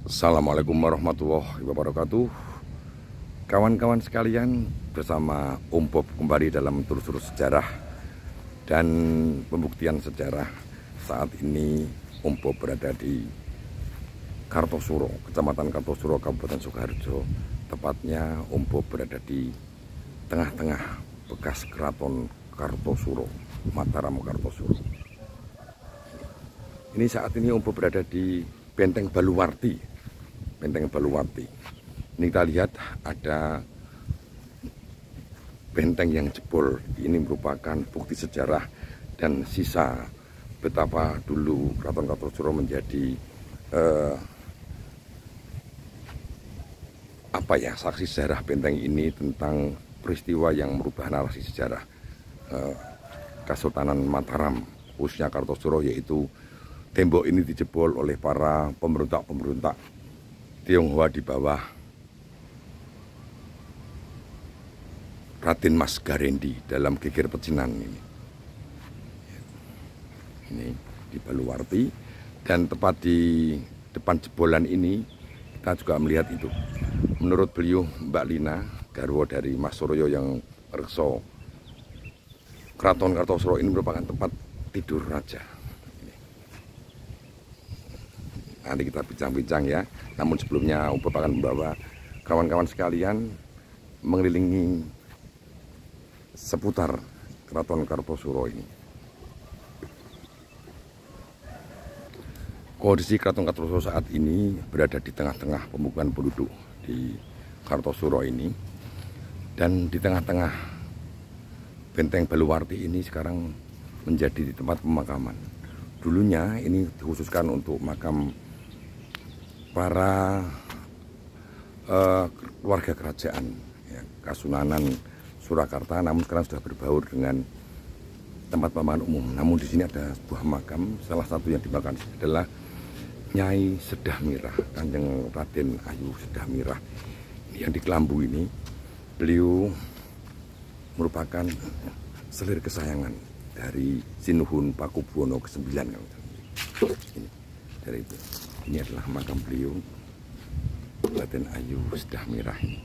Assalamualaikum warahmatullahi wabarakatuh. Kawan-kawan sekalian, bersama Om Bob kembali dalam telusur sejarah dan pembuktian sejarah. Saat ini Om Bob berada di Kartosuro, Kecamatan Kartosuro, Kabupaten Sukoharjo. Tepatnya Om Bob berada di tengah-tengah bekas keraton Kartosuro, Mataram Kartosuro. Ini saat ini Om Bob berada di Benteng Baluwarti. Benteng Baluwarti. Ini kita lihat ada benteng yang jebol. Ini merupakan bukti sejarah dan sisa betapa dulu Keraton Kartosuro menjadi saksi sejarah benteng ini tentang peristiwa yang merubah narasi sejarah Kesultanan Mataram, khususnya Kartosuro, yaitu tembok ini dijebol oleh para pemberontak-pemberontak Tionghoa di bawah Raden Mas Garendi dalam Geger Pecinan ini. Ini di Baluwarti, dan tepat di depan jebolan ini kita juga melihat itu. Menurut beliau, Mbak Lina, garwa dari Mas Suryo yang rekso Keraton Kartosuro, ini merupakan tempat tidur raja. Nanti kita bincang-bincang ya. Namun sebelumnya Om Bob akan membawa kawan-kawan sekalian mengelilingi seputar Keraton Kartosuro ini. Kondisi Keraton Kartosuro saat ini berada di tengah-tengah pemukiman penduduk di Kartosuro ini, dan di tengah-tengah Benteng Baluwarti ini sekarang menjadi tempat pemakaman. Dulunya ini dikhususkan untuk makam para keluarga kerajaan ya, Kasunanan Surakarta, namun sekarang sudah berbaur dengan tempat pemakaman umum. Namun di sini ada sebuah makam, salah satu yang dimakamkan adalah Nyai Sedah Mirah, Kanjeng Raden Ayu Sedah Mirah. Yang di Kelambu ini, beliau merupakan selir kesayangan dari Sinuhun Pakubuwono ke-9. Ini dari itu. Ini adalah makam beliau, Raden Ayu Sedah Mirah ini.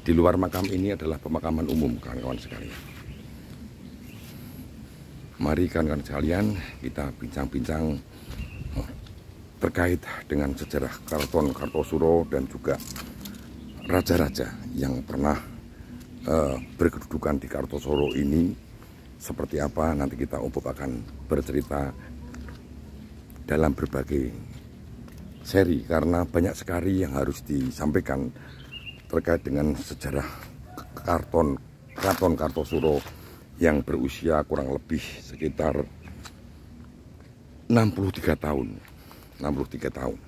Di luar makam ini adalah pemakaman umum, kawan-kawan sekalian. Mari kawan-kawan sekalian kita bincang-bincang terkait dengan sejarah Keraton Kartosuro dan juga raja-raja yang pernah berkedudukan di Kartosuro ini. Seperti apa nanti kita Om Bob akan bercerita dalam berbagai seri, karena banyak sekali yang harus disampaikan terkait dengan sejarah Keraton Kartosuro yang berusia kurang lebih sekitar 63 tahun. 63 tahun.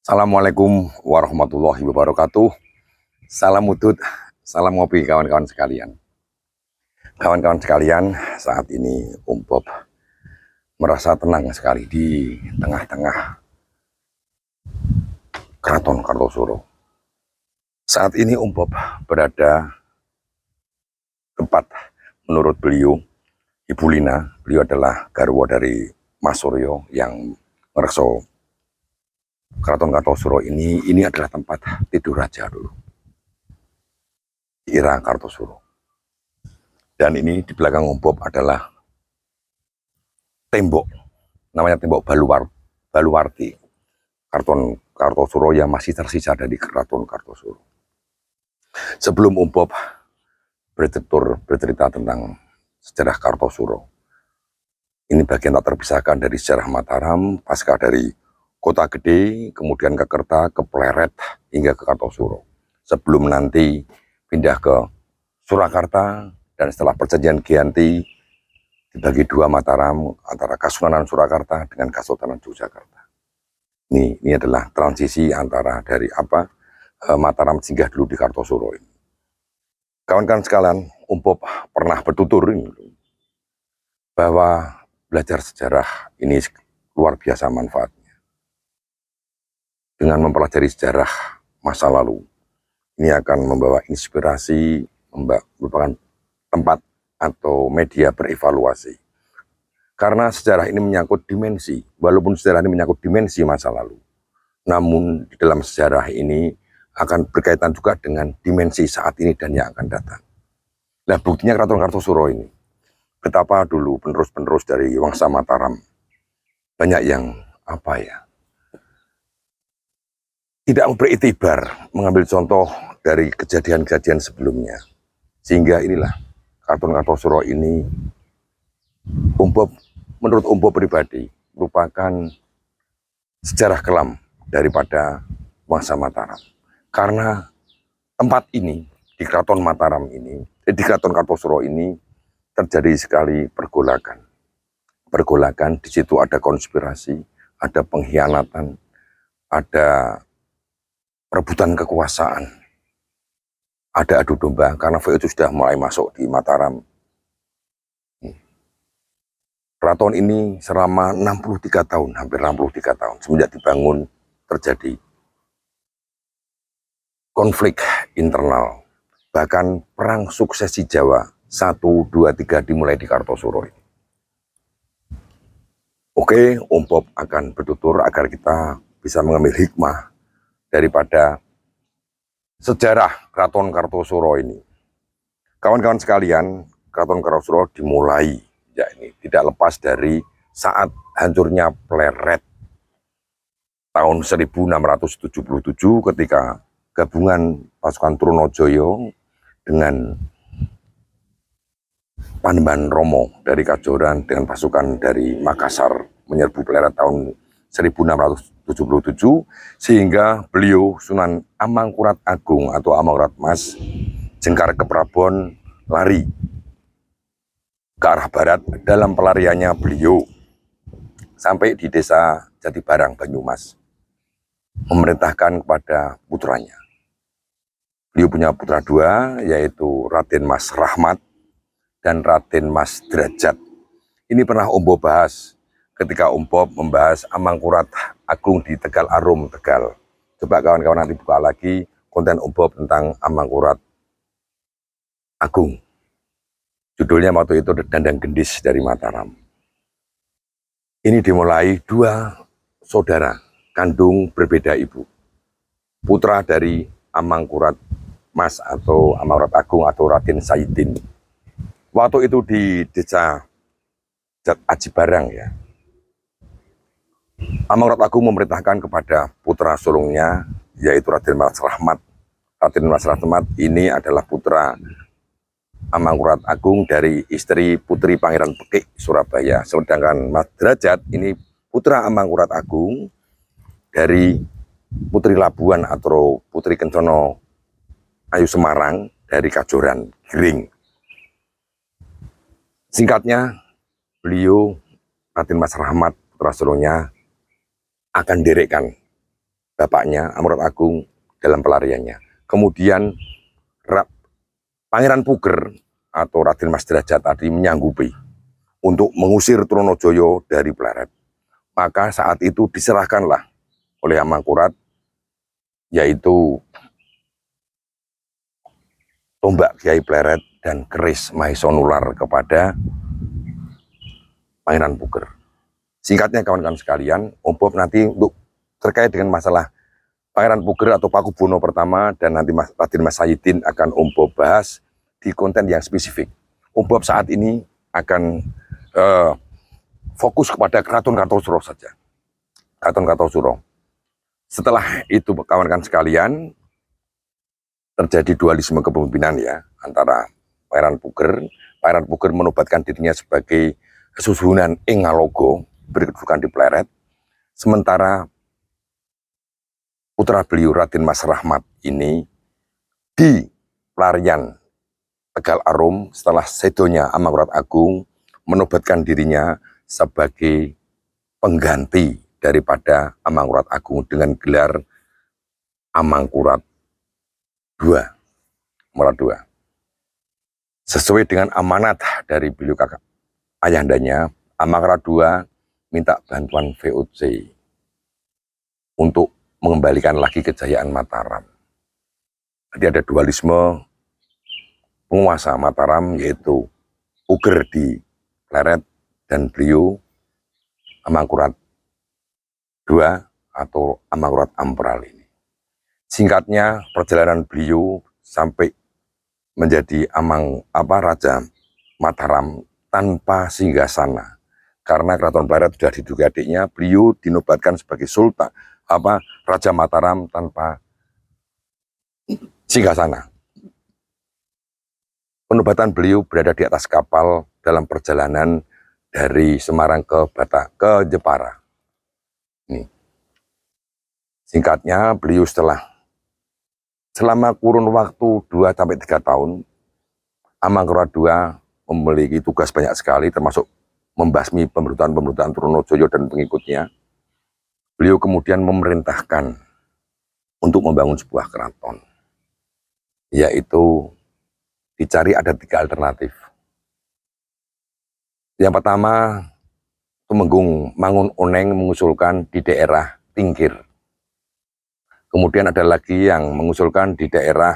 Assalamualaikum warahmatullahi wabarakatuh. Salam udut, salam ngopi kawan-kawan sekalian. Kawan-kawan sekalian, saat ini Om Bob merasa tenang sekali di tengah-tengah Keraton Kartosuro. Saat ini Om Bob berada tempat menurut beliau, Ibu Lina, beliau adalah garwa dari Mas Suryo yang merekso Keraton Kartosuro ini adalah tempat tidur raja dulu di era Kartosuro. Dan ini di belakang Om Bob adalah tembok, namanya tembok Baluwarti Keraton Kartosuro yang masih tersisa dari Keraton Kartosuro. Sebelum Om Bob bercerita tentang sejarah Kartosuro, ini bagian tak terpisahkan dari sejarah Mataram, pasca dari Kota Gede, kemudian ke Kerta, ke Pleret, hingga ke Kartosuro. Sebelum nanti pindah ke Surakarta, dan setelah perjanjian Giyanti dibagi dua Mataram antara Kasunanan Surakarta dengan Kesultanan Yogyakarta. Ini adalah transisi antara dari Mataram singgah dulu di Kartosuro ini. Kawan-kawan sekalian, Om Bob pernah bertutur ini, bahwa belajar sejarah ini luar biasa manfaatnya. Dengan mempelajari sejarah masa lalu, ini akan membawa inspirasi, merupakan tempat atau media berevaluasi. Karena sejarah ini menyangkut dimensi, walaupun sejarah ini menyangkut dimensi masa lalu, namun di dalam sejarah ini akan berkaitan juga dengan dimensi saat ini dan yang akan datang. Nah, buktinya Keraton Kartosuro ini, betapa dulu penerus-penerus dari Wangsa Mataram banyak yang tidak beriktibar mengambil contoh dari kejadian-kejadian sebelumnya, sehingga inilah Keraton Kartosuro ini menurut Om Bob pribadi merupakan sejarah kelam daripada Wangsa Mataram. Karena tempat ini di Keraton Mataram ini, di Keraton Kartosuro ini terjadi sekali pergolakan. Pergolakan, di situ ada konspirasi, ada pengkhianatan, ada perebutan kekuasaan, ada adu domba karena VOC sudah mulai masuk di Mataram. Keraton ini selama 63 tahun, hampir 63 tahun semenjak dibangun terjadi konflik internal, bahkan perang suksesi Jawa 1, 2, 3 dimulai di Kartosuro ini. Oke, Om Bob akan bertutur agar kita bisa mengambil hikmah daripada sejarah Keraton Kartosuro ini. Kawan-kawan sekalian, Keraton Kartosuro dimulai ya ini tidak lepas dari saat hancurnya Pleret tahun 1677 ketika gabungan pasukan Trunojoyo dengan Panembahan Romo dari Kajoran dengan pasukan dari Makassar menyerbu Pleret tahun 1677 sehingga beliau Sunan Amangkurat Agung atau Amangkurat Mas Jengkar Keprabon lari ke arah barat. Dalam pelariannya beliau sampai di desa Jatibarang, Banyumas, memerintahkan kepada putranya. Beliau punya putra dua, yaitu Raden Mas Rahmat dan Raden Mas Derajat. Ini pernah Om Bob bahas ketika Om Bob membahas Amangkurat Agung di Tegal Arum, Tegal. Coba kawan-kawan nanti buka lagi konten Om Bob tentang Amangkurat Agung. Judulnya waktu itu Dandang Gendis dari Mataram. Ini dimulai dua saudara kandung berbeda ibu, putra dari Amangkurat Mas atau Amangkurat Agung atau Raden Saidin. Waktu itu di desa Aji Barang ya. Amangkurat Agung memerintahkan kepada putra sulungnya yaitu Raden Mas Rahmat. Raden Mas Rahmat ini adalah putra Amangkurat Agung dari istri Putri Pangeran Pekik Surabaya. Sedangkan Mas Derajat ini putra Amangkurat Agung dari Putri Labuan atau Putri Kencono Ayu Semarang dari Kajoran Giring. Singkatnya, beliau Raden Mas Rahmat putra sulungnya akan direkkan bapaknya Amangkurat Agung dalam pelariannya. Kemudian Pangeran Puger atau Raden Mas Derajat tadi menyanggupi untuk mengusir Trunojoyo dari Pleret. Maka saat itu diserahkanlah oleh Amangkurat yaitu tombak Kiai Pleret dan keris Mahesa-Nular kepada Pangeran Puger. Singkatnya kawan-kawan sekalian, Om Bob nanti untuk terkait dengan masalah Pangeran Puger atau Pakubuwono pertama dan nanti Raden Mas Saidin akan Om Bob bahas di konten yang spesifik. Om Bob saat ini akan fokus kepada Keraton Kartosuro saja. Keraton Kartosuro. Setelah itu kawan-kawan sekalian terjadi dualisme kepemimpinan ya antara Pangeran Puger. Pangeran Puger menobatkan dirinya sebagai Kesusunan ing Ngalogo, berkedudukan di Pleret. Sementara putra beliau Raden Mas Rahmat ini di pelarian Tegal Arum setelah sedonya Amangkurat Agung menobatkan dirinya sebagai pengganti daripada Amangkurat Agung dengan gelar Amangkurat II. Amangkurat II. Sesuai dengan amanat dari beliau kakak ayahandanya, Amangkurat II minta bantuan VOC untuk mengembalikan lagi kejayaan Mataram. Jadi ada dualisme penguasa Mataram, yaitu Puger di Pleret dan beliau Amangkurat II atau Amangkurat Ampral ini. Singkatnya, perjalanan beliau sampai menjadi Raja Mataram tanpa singgasana. Karena Keraton Pleret sudah diduga adiknya, beliau dinobatkan sebagai Sultan Raja Mataram tanpa singgasana. Penobatan beliau berada di atas kapal dalam perjalanan dari Semarang ke Jepara. Ini. Singkatnya, beliau selama kurun waktu 2-3 tahun, Amangkurat II memiliki tugas banyak sekali, termasuk membasmi pemberontakan Trunojoyo dan pengikutnya. Beliau kemudian memerintahkan untuk membangun sebuah keraton, yaitu dicari ada 3 alternatif. Yang pertama, Tumenggung Mangunoneng mengusulkan di daerah Tingkir. Kemudian ada lagi yang mengusulkan di daerah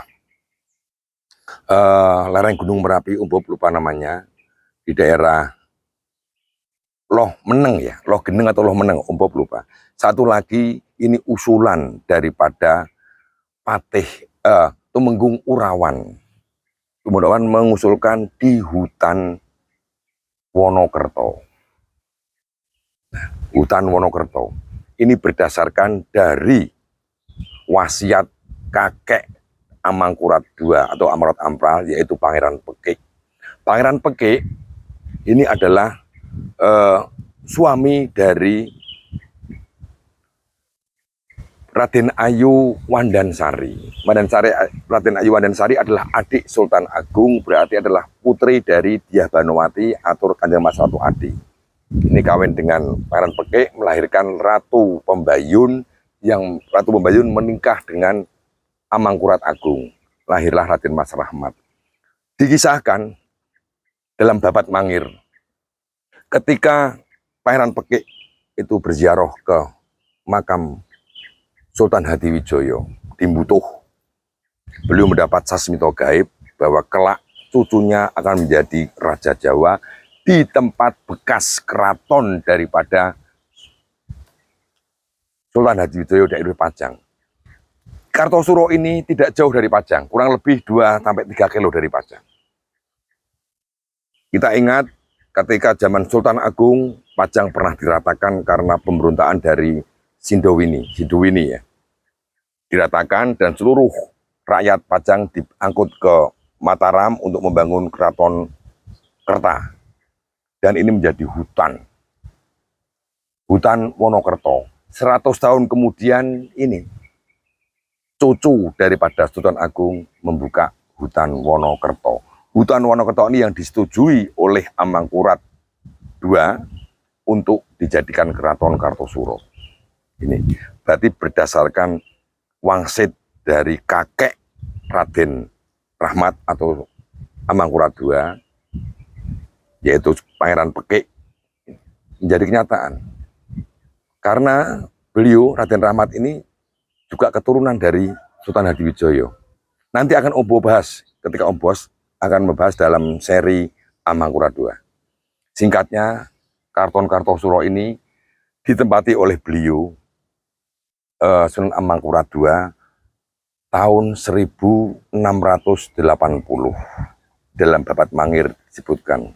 lereng Gunung Merapi, lupa namanya, di daerah Loh Meneng ya, Loh Geneng atau Loh Meneng, lupa. Satu lagi ini usulan daripada Patih Tumenggung Urawan. Urawan mengusulkan di hutan Wonokerto. Hutan Wonokerto ini berdasarkan dari wasiat kakek Amangkurat II atau Amangkurat Ampral, yaitu Pangeran Pekik. Pangeran Pekik ini adalah suami dari Raden Ayu Wandansari. Raden Ayu Wandansari adalah adik Sultan Agung, berarti adalah putri dari Dyah Banowati atau Kanjeng Mas Ratu Adi. Ini kawin dengan Pangeran Pekik, melahirkan Ratu Pembayun, yang Ratu Pembayun menikah dengan Amangkurat Agung. Lahirlah Raden Mas Rahmat. Dikisahkan dalam Babat Mangir, ketika Pangeran Pekik itu berziarah ke makam Sultan Hadiwijoyo di Mbutuh, beliau mendapat sasmito gaib bahwa kelak cucunya akan menjadi Raja Jawa di tempat bekas keraton daripada Sultan Hadiwijoyo daerah Pajang. Kartosuro ini tidak jauh dari Pajang, kurang lebih 2-3 kilo dari Pajang. Kita ingat ketika zaman Sultan Agung, Pajang pernah diratakan karena pemberontakan dari Sindowini ya. Diratakan dan seluruh rakyat Pajang diangkut ke Mataram untuk membangun keraton Kerta. Dan ini menjadi hutan Wonokerto. 100 tahun kemudian ini cucu daripada Sultan Agung membuka hutan Wonokerto. Hutan Wonokerto ini yang disetujui oleh Amangkurat II untuk dijadikan keraton Kartosuro. Ini berarti berdasarkan wangsit dari kakek Raden Rahmat atau Amangkurat II, yaitu Pangeran Pekik, menjadi kenyataan. Karena beliau, Raden Rahmat ini juga keturunan dari Sultan Hadiwijoyo. Nanti akan Om bahas, ketika Om Bos akan membahas dalam seri Amangkurat II. Singkatnya, Keraton Kartosuro ini ditempati oleh beliau, Sunan Amangkurat II, tahun 1680. Dalam Babat Mangir disebutkan.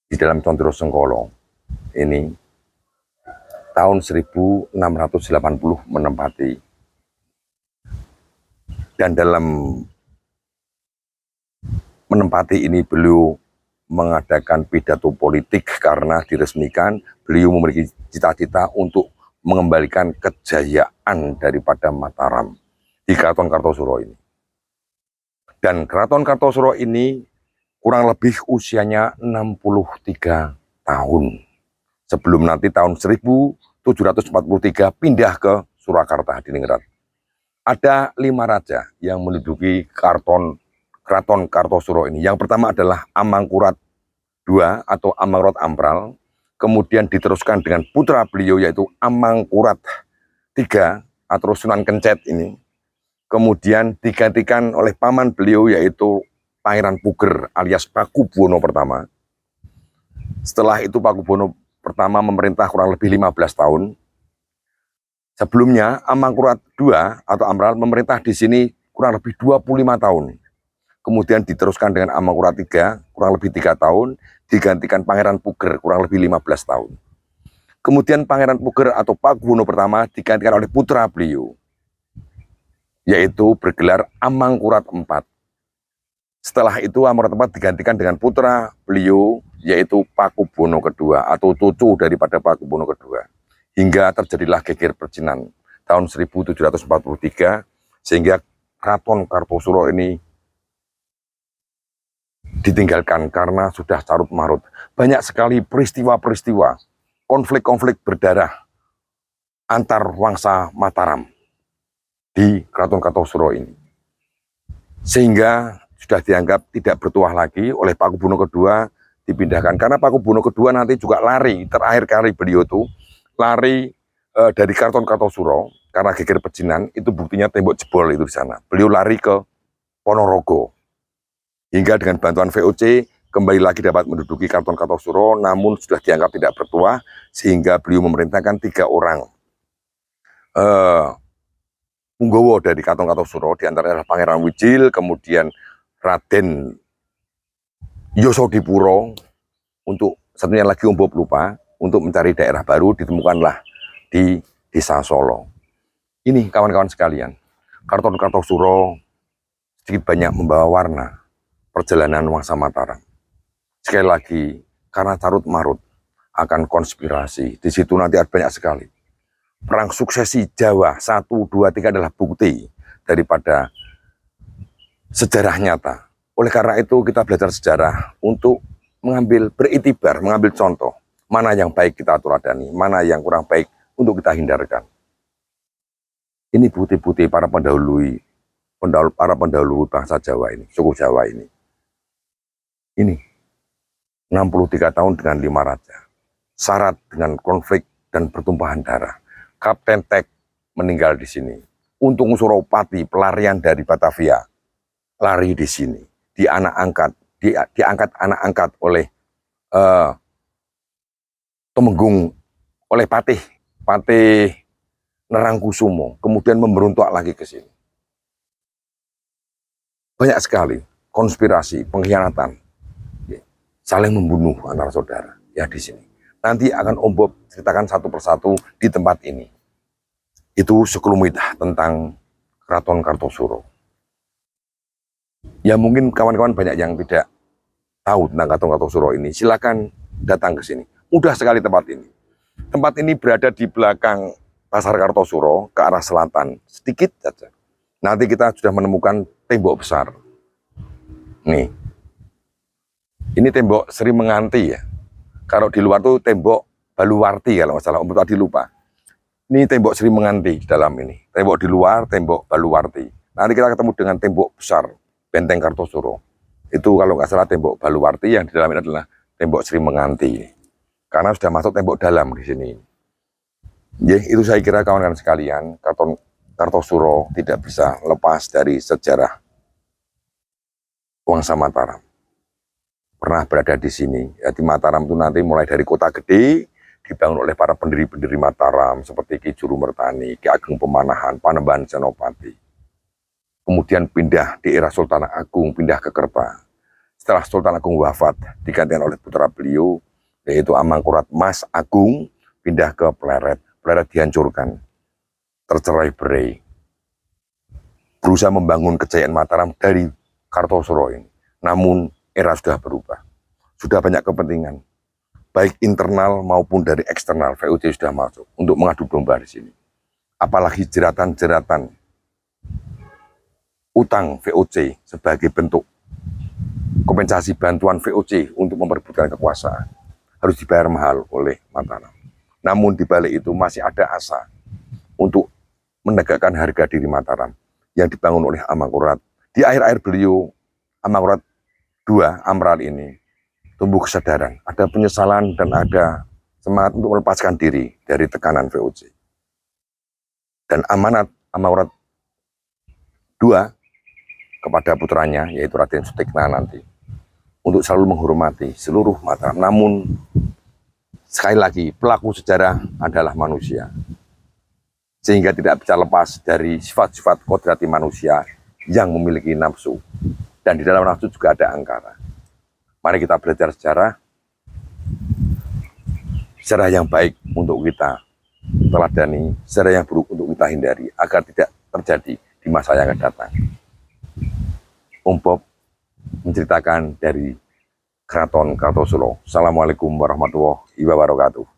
Di dalam Condro Sengkolo ini tahun 1680 menempati. Dan dalam menempati ini beliau mengadakan pidato politik karena diresmikan beliau memiliki cita-cita untuk mengembalikan kejayaan daripada Mataram di Keraton Kartosuro ini. Dan Keraton Kartosuro ini kurang lebih usianya 63 tahun. Sebelum nanti tahun 1743 pindah ke Surakarta di Ningrat. Ada 5 raja yang menduduki Keraton Kartosuro ini. Yang pertama adalah Amangkurat II atau Amangkurat Ampral. Kemudian diteruskan dengan putra beliau yaitu Amangkurat III atau Sunan Kencet ini. kemudian digantikan oleh paman beliau yaitu Pangeran Puger alias Pakubuwono pertama. Setelah itu Pakubuwono pertama memerintah kurang lebih 15 tahun. Sebelumnya Amangkurat II atau Amral memerintah di sini kurang lebih 25 tahun. Kemudian diteruskan dengan Amangkurat III kurang lebih 3 tahun, digantikan Pangeran Puger kurang lebih 15 tahun. Kemudian Pangeran Puger atau Pakubuwono pertama digantikan oleh putra beliau, yaitu bergelar Amangkurat IV. Setelah itu Amangkurat IV digantikan dengan putra beliau, yaitu Pakubuwono II atau cucu daripada Pakubuwono II. Hingga terjadilah geger percinan tahun 1743, sehingga Keraton Kartosuro ini ditinggalkan karena sudah carut marut. Banyak sekali peristiwa-peristiwa, konflik-konflik berdarah antar wangsa Mataram di Keraton Kartosuro ini. Sehingga sudah dianggap tidak bertuah lagi oleh Pakubuwono II, dipindahkan. Karena Pakubuwono II nanti juga lari, terakhir kali beliau itu lari dari Keraton Kartosuro karena geger pecinan, itu buktinya tembok jebol itu di sana. Beliau lari ke Ponorogo. Hingga dengan bantuan VOC kembali lagi dapat menduduki Keraton Kartosuro, namun sudah dianggap tidak bertuah, sehingga beliau memerintahkan 3 orang punggawa dari Keraton Kartosuro, diantaranya adalah Pangeran Wijil, kemudian Raden Yosodipuro, untuk satunya lagi Om Bob lupa, untuk mencari daerah baru, ditemukanlah di Desa Solo. Ini kawan-kawan sekalian, Keraton Kartosuro sedikit banyak membawa warna perjalanan wangsa Mataram. Sekali lagi, karena carut marut akan konspirasi, di situ nanti ada banyak sekali. Perang suksesi Jawa 1, 2, 3 adalah bukti daripada sejarah nyata. Oleh karena itu kita belajar sejarah untuk mengambil beritibar, mengambil contoh. Mana yang baik kita teladani, mana yang kurang baik untuk kita hindarkan. Ini bukti-bukti para pendahulu bangsa Jawa ini, suku Jawa ini. Ini 63 tahun dengan 5 raja, syarat dengan konflik dan pertumpahan darah. Kapten Tek meninggal di sini. Untung Suropati pelarian dari Batavia, lari di sini, diangkat anak angkat oleh Temenggung, oleh Patih Nerangkusumo, kemudian memberontak lagi ke sini. Banyak sekali konspirasi, pengkhianatan, saling membunuh antara saudara ya di sini. Nanti akan Om Bob ceritakan satu persatu di tempat ini. Itu sekelumit tentang Keraton Kartosuro. Ya mungkin kawan-kawan banyak yang tidak tahu tentang Keraton Kartosuro ini. Silakan datang ke sini. Mudah sekali tempat ini. Tempat ini berada di belakang Pasar Kartosuro ke arah selatan, sedikit saja. Nanti kita sudah menemukan tembok besar. Nih. Ini tembok Sri Menganti ya. Kalau di luar tuh tembok Baluwarti kalau nggak salah, Om tadi lupa. Ini tembok Sri Menganti di dalam ini. Tembok di luar, tembok Baluwarti. Nanti kita ketemu dengan tembok besar, Benteng Kartosuro. Itu kalau nggak salah tembok Baluwarti, yang di dalam ini adalah tembok Sri Menganti. Karena sudah masuk tembok dalam di sini. Ya, itu saya kira kawan-kawan sekalian, Keraton Kartosuro tidak bisa lepas dari sejarah wangsa Mataram. Pernah berada di sini. Ya, di Mataram itu nanti mulai dari kota gede, dibangun oleh para pendiri-pendiri Mataram, seperti Ki Juru Mertani, Ki Ageng Pemanahan, Panembahan Senopati. Kemudian pindah di era Sultan Agung, pindah ke Kerta. Setelah Sultan Agung wafat, digantikan oleh putra beliau, yaitu Amangkurat Mas Agung, pindah ke Pleret. Pleret dihancurkan, tercerai-berai. Berusaha membangun kejayaan Mataram dari Kartosuro ini. Namun era sudah berubah. Sudah banyak kepentingan, baik internal maupun dari eksternal. VOC sudah masuk untuk mengadu domba di sini. Apalagi jeratan-jeratan utang VOC sebagai bentuk kompensasi bantuan VOC untuk memperebutkan kekuasaan harus dibayar mahal oleh Mataram. Namun di balik itu masih ada asa untuk menegakkan harga diri Mataram yang dibangun oleh Amangkurat. Di akhir-akhir beliau, Amangkurat II, Amral ini, tumbuh kesadaran, ada penyesalan dan ada semangat untuk melepaskan diri dari tekanan VOC. Dan amanat Amangkurat Dua, kepada putranya, yaitu Raden Sutikna nanti, untuk selalu menghormati seluruh Mataram. Namun, sekali lagi, pelaku sejarah adalah manusia. Sehingga tidak bisa lepas dari sifat-sifat kodrati manusia yang memiliki nafsu. Dan di dalam nafsu juga ada angkara. Mari kita belajar sejarah yang baik untuk kita teladani, sejarah yang buruk untuk kita hindari, agar tidak terjadi di masa yang akan datang. Om Bob menceritakan dari Keraton Kartosuro. Assalamualaikum warahmatullahi wabarakatuh.